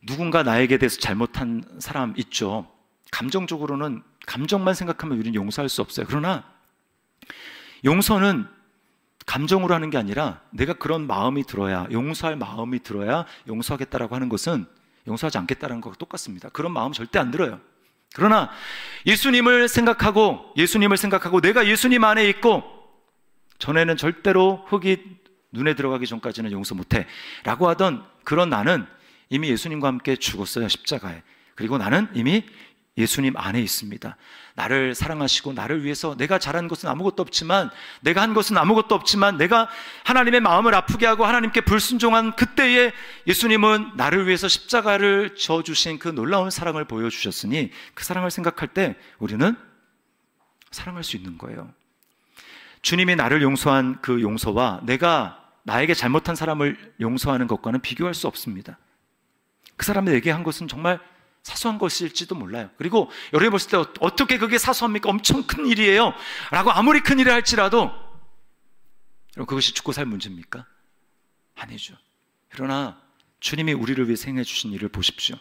누군가 나에게 대해서 잘못한 사람 있죠. 감정적으로는, 감정만 생각하면 우리는 용서할 수 없어요. 그러나 용서는 감정으로 하는 게 아니라 내가 그런 마음이 들어야, 용서할 마음이 들어야 용서하겠다라고 하는 것은 용서하지 않겠다는 것과 똑같습니다. 그런 마음 절대 안 들어요. 그러나 예수님을 생각하고 내가 예수님 안에 있고 전에는 절대로 흙이 눈에 들어가기 전까지는 용서 못해 라고 하던 그런 나는 이미 예수님과 함께 죽었어요, 십자가에. 그리고 나는 이미 예수님 안에 있습니다. 나를 사랑하시고 나를 위해서 내가 잘한 것은 아무것도 없지만, 내가 한 것은 아무것도 없지만, 내가 하나님의 마음을 아프게 하고 하나님께 불순종한 그때에 예수님은 나를 위해서 십자가를 져주신 그 놀라운 사랑을 보여주셨으니 그 사랑을 생각할 때 우리는 사랑할 수 있는 거예요. 주님이 나를 용서한 그 용서와 내가 나에게 잘못한 사람을 용서하는 것과는 비교할 수 없습니다. 그 사람이 내게 한 것은 정말 사소한 것일지도 몰라요. 그리고 여러분이 봤을 때 어떻게 그게 사소합니까? 엄청 큰 일이에요 라고 아무리 큰 일을 할지라도 그것이 죽고 살 문제입니까? 아니죠. 그러나 주님이 우리를 위해 행해 주신 일을 보십시오.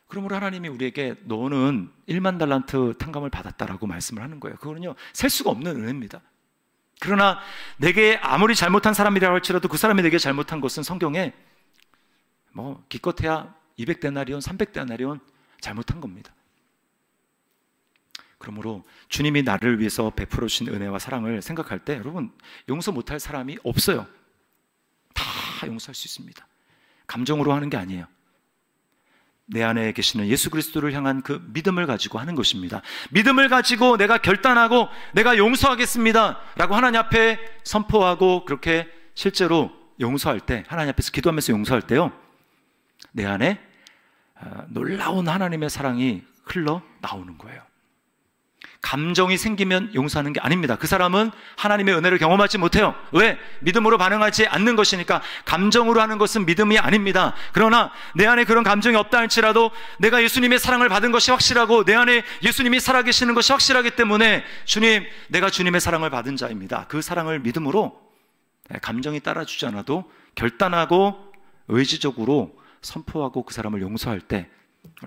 그러므로 하나님이 우리에게 너는 1만 달란트 탕감을 받았다라고 말씀을 하는 거예요. 그거는요, 셀 수가 없는 은혜입니다. 그러나 내게 아무리 잘못한 사람이라고 할지라도 그 사람이 내게 잘못한 것은 성경에 기껏해야 200데나리온, 300데나리온 잘못한 겁니다. 그러므로 주님이 나를 위해서 베풀어 주신 은혜와 사랑을 생각할 때 여러분, 용서 못할 사람이 없어요. 다 용서할 수 있습니다. 감정으로 하는 게 아니에요. 내 안에 계시는 예수 그리스도를 향한 그 믿음을 가지고 하는 것입니다. 믿음을 가지고 내가 결단하고 내가 용서하겠습니다 라고 하나님 앞에 선포하고 그렇게 실제로 용서할 때, 하나님 앞에서 기도하면서 용서할 때요, 내 안에 놀라운 하나님의 사랑이 흘러나오는 거예요. 감정이 생기면 용서하는 게 아닙니다. 그 사람은 하나님의 은혜를 경험하지 못해요. 왜? 믿음으로 반응하지 않는 것이니까. 감정으로 하는 것은 믿음이 아닙니다. 그러나 내 안에 그런 감정이 없다 할지라도 내가 예수님의 사랑을 받은 것이 확실하고 내 안에 예수님이 살아계시는 것이 확실하기 때문에 주님, 내가 주님의 사랑을 받은 자입니다. 그 사랑을 믿음으로 감정이 따라주지 않아도 결단하고 의지적으로 선포하고 그 사람을 용서할 때,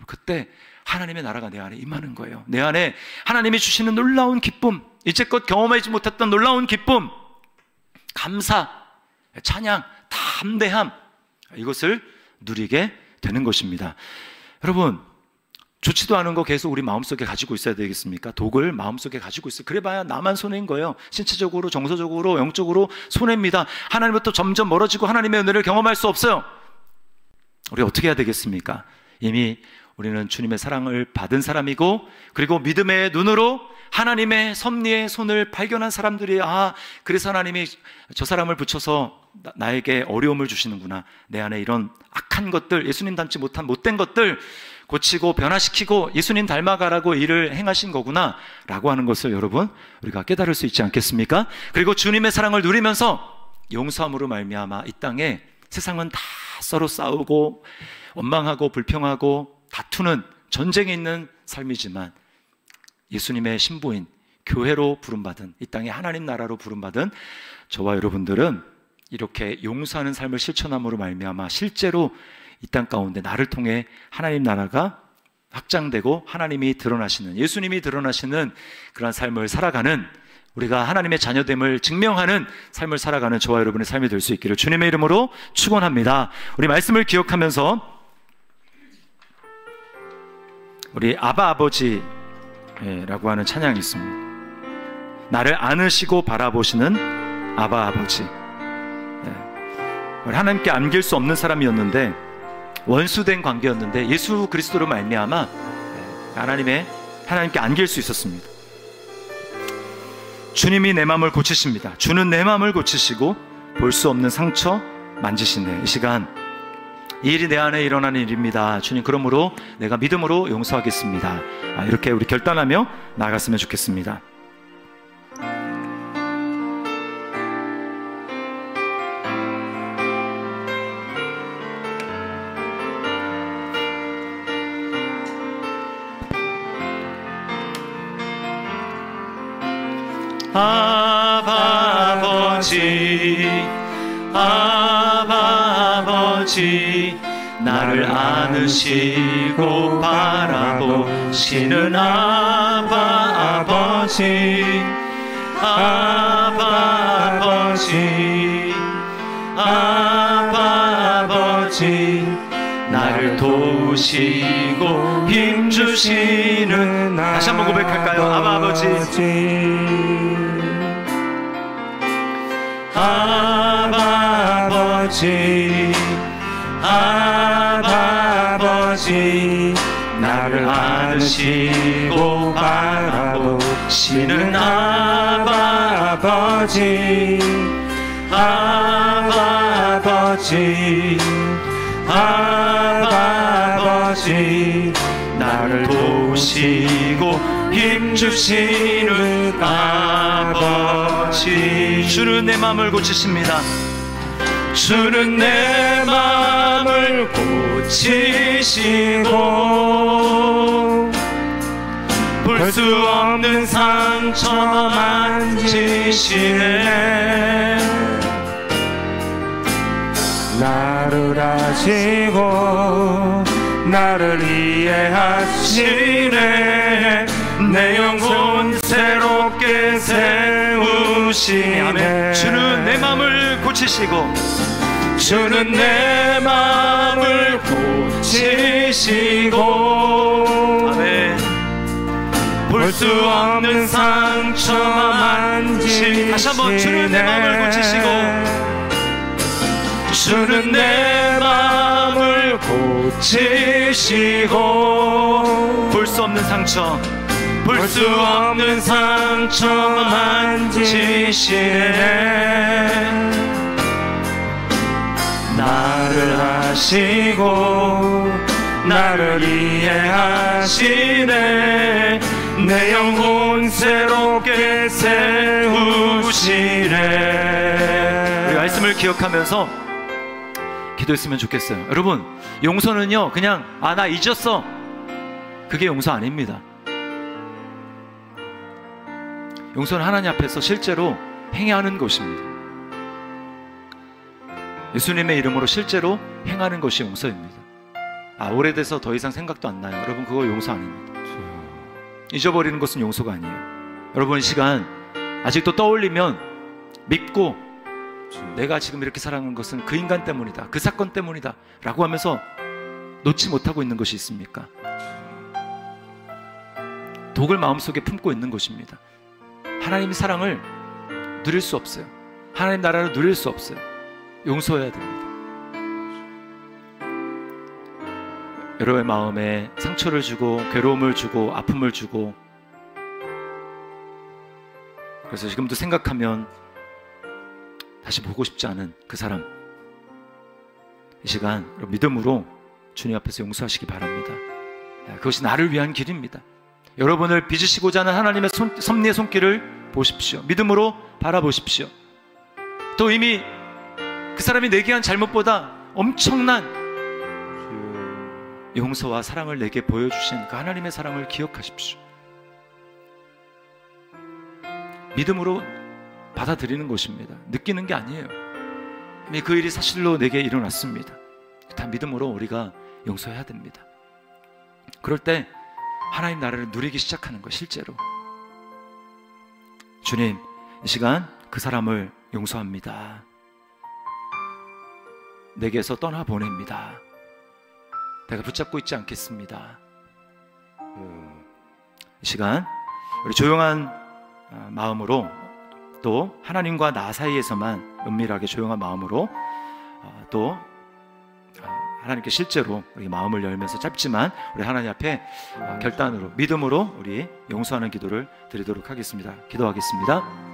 그때 하나님의 나라가 내 안에 임하는 거예요. 내 안에 하나님이 주시는 놀라운 기쁨, 이제껏 경험하지 못했던 놀라운 기쁨, 감사, 찬양, 담대함, 이것을 누리게 되는 것입니다. 여러분, 좋지도 않은 거 계속 우리 마음속에 가지고 있어야 되겠습니까? 독을 마음속에 가지고 있어요. 그래봐야 나만 손해인 거예요. 신체적으로, 정서적으로, 영적으로 손해입니다. 하나님부터 점점 멀어지고 하나님의 은혜를 경험할 수 없어요. 우리 어떻게 해야 되겠습니까? 이미 우리는 주님의 사랑을 받은 사람이고, 그리고 믿음의 눈으로 하나님의 섭리의 손을 발견한 사람들이, 그래서 하나님이 저 사람을 붙여서 나에게 어려움을 주시는구나, 내 안에 이런 악한 것들, 예수님 닮지 못한 못된 것들 고치고 변화시키고 예수님 닮아가라고 일을 행하신 거구나 라고 하는 것을 여러분, 우리가 깨달을 수 있지 않겠습니까? 그리고 주님의 사랑을 누리면서 용서함으로 말미암아 이 땅에 세상은 다 서로 싸우고 원망하고 불평하고 다투는 전쟁에 있는 삶이지만, 예수님의 신부인 교회로 부름받은, 이 땅에 하나님 나라로 부름받은 저와 여러분들은 이렇게 용서하는 삶을 실천함으로 말미암아 실제로 이 땅 가운데 나를 통해 하나님 나라가 확장되고 하나님이 드러나시는, 예수님이 드러나시는 그런 삶을 살아가는, 우리가 하나님의 자녀됨을 증명하는 삶을 살아가는 저와 여러분의 삶이 될 수 있기를 주님의 이름으로 축원합니다. 우리 말씀을 기억하면서 우리 아바 아버지라고 하는 찬양이 있습니다. 나를 안으시고 바라보시는 아바 아버지. 우리 하나님께 안길 수 없는 사람이었는데, 원수된 관계였는데 예수 그리스도로 말미암아 하나님께 안길 수 있었습니다. 주님이 내 마음을 고치십니다. 주는 내 마음을 고치시고 볼 수 없는 상처 만지시네. 이 시간 이 일이 내 안에 일어나는 일입니다. 주님, 그러므로 내가 믿음으로 용서하겠습니다. 이렇게 우리 결단하며 나아갔으면 좋겠습니다. 아바 아버지, 아바 아버지, 나를 안으시고 바라보시는 아바 아버지, 아바 아버지, 아바 아버지, 나를 나를 도우시고 힘주시는 다시 한번 고백할까요? 아바 아버지, 아바 아버지, 아바 아버지, 나를 안으시고 바라보시는 아바 아버지, 아바 아버지, 아바 아버지, 나를 도우시고 힘주시는 아버지. 주는 내 마음을 고치십니다. 주는 내 마음을 고치시고 볼 수 없는 상처 만지시네. 나를 아시고 나를 이해하시네. 내 영혼 새롭게 세우시네. 주는 내 마음을 고치시고 주는 내 마음을 고치시고 아멘. 볼 수 없는 상처 만지시네. 다시 한번 주는 내 마음을 고치시고 주는 내 마음을 고치시고 볼 수 없는 상처, 볼 수 없는 상처 만지시네. 나를 아시고 나를 이해하시네. 내 영혼 새롭게 세우시네. 우리 말씀을 기억하면서 기도했으면 좋겠어요. 여러분, 용서는요 그냥 나 잊었어, 그게 용서 아닙니다. 용서는 하나님 앞에서 실제로 행하는 것입니다. 예수님의 이름으로 실제로 행하는 것이 용서입니다. 오래돼서 더 이상 생각도 안 나요. 여러분, 그거 용서 아닙니다. 잊어버리는 것은 용서가 아니에요. 여러분, 이 시간 아직도 떠올리면 믿고 내가 지금 이렇게 살아가는 것은 그 인간 때문이다, 그 사건 때문이다 라고 하면서 놓지 못하고 있는 것이 있습니까? 독을 마음속에 품고 있는 것입니다. 하나님의 사랑을 누릴 수 없어요. 하나님 나라를 누릴 수 없어요. 용서해야 됩니다. 여러분의 마음에 상처를 주고 괴로움을 주고 아픔을 주고, 그래서 지금도 생각하면 다시 보고 싶지 않은 그 사람, 이 시간 믿음으로 주님 앞에서 용서하시기 바랍니다. 그것이 나를 위한 길입니다. 여러분을 빚으시고자 하는 하나님의 섭리의 손길을 보십시오. 믿음으로 바라보십시오. 또 이미 그 사람이 내게 한 잘못보다 엄청난 용서와 사랑을 내게 보여주신 그 하나님의 사랑을 기억하십시오. 믿음으로 받아들이는 것입니다. 느끼는 게 아니에요. 이미 그 일이 사실로 내게 일어났습니다. 다 믿음으로 우리가 용서해야 됩니다. 그럴 때 하나님 나라를 누리기 시작하는 거, 실제로. 주님, 이 시간 그 사람을 용서합니다. 내게서 떠나보냅니다. 내가 붙잡고 있지 않겠습니다. 이 시간 우리 조용한 마음으로, 또 하나님과 나 사이에서만 은밀하게 조용한 마음으로, 또 하나님께 실제로 우리 마음을 열면서 짧지만 우리 하나님 앞에 결단으로, 믿음으로 우리 용서하는 기도를 드리도록 하겠습니다. 기도하겠습니다.